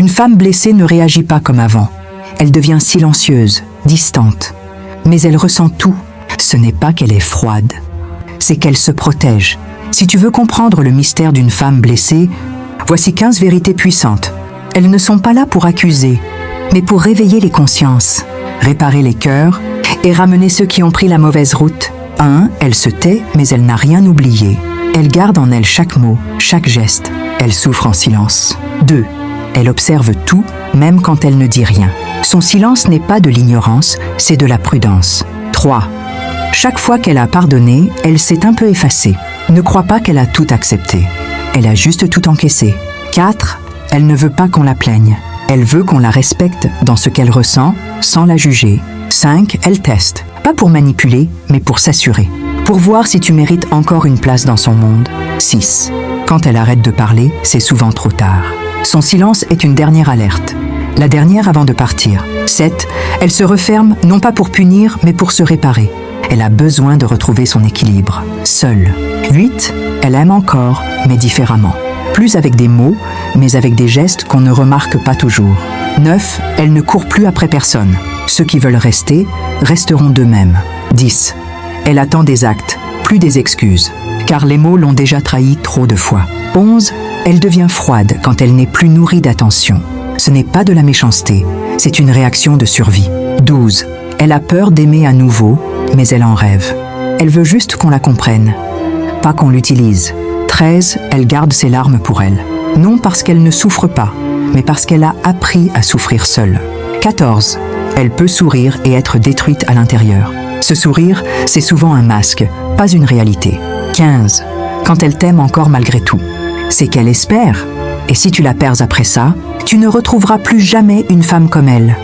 Une femme blessée ne réagit pas comme avant. Elle devient silencieuse, distante. Mais elle ressent tout. Ce n'est pas qu'elle est froide, c'est qu'elle se protège. Si tu veux comprendre le mystère d'une femme blessée, voici 15 vérités puissantes. Elles ne sont pas là pour accuser, mais pour réveiller les consciences, réparer les cœurs et ramener ceux qui ont pris la mauvaise route. 1. Elle se tait, mais elle n'a rien oublié. Elle garde en elle chaque mot, chaque geste. Elle souffre en silence. 2. Elle observe tout, même quand elle ne dit rien. Son silence n'est pas de l'ignorance, c'est de la prudence. 3. Chaque fois qu'elle a pardonné, elle s'est un peu effacée. Ne crois pas qu'elle a tout accepté. Elle a juste tout encaissé. 4. Elle ne veut pas qu'on la plaigne. Elle veut qu'on la respecte dans ce qu'elle ressent, sans la juger. 5. Elle teste. Pas pour manipuler, mais pour s'assurer. Pour voir si tu mérites encore une place dans son monde. 6. Quand elle arrête de parler, c'est souvent trop tard. Son silence est une dernière alerte. La dernière avant de partir. 7. Elle se referme, non pas pour punir, mais pour se réparer. Elle a besoin de retrouver son équilibre, seule. 8. Elle aime encore, mais différemment. Plus avec des mots, mais avec des gestes qu'on ne remarque pas toujours. 9. Elle ne court plus après personne. Ceux qui veulent rester, resteront d'eux-mêmes. 10. Elle attend des actes, plus des excuses, car les mots l'ont déjà trahi trop de fois. 11. Elle devient froide quand elle n'est plus nourrie d'attention. Ce n'est pas de la méchanceté, c'est une réaction de survie. 12. Elle a peur d'aimer à nouveau, mais elle en rêve. Elle veut juste qu'on la comprenne, pas qu'on l'utilise. 13. Elle garde ses larmes pour elle. Non parce qu'elle ne souffre pas, mais parce qu'elle a appris à souffrir seule. 14. Elle peut sourire et être détruite à l'intérieur. Ce sourire, c'est souvent un masque, pas une réalité. 15. Quand elle t'aime encore malgré tout, c'est qu'elle espère. Et si tu la perds après ça, tu ne retrouveras plus jamais une femme comme elle.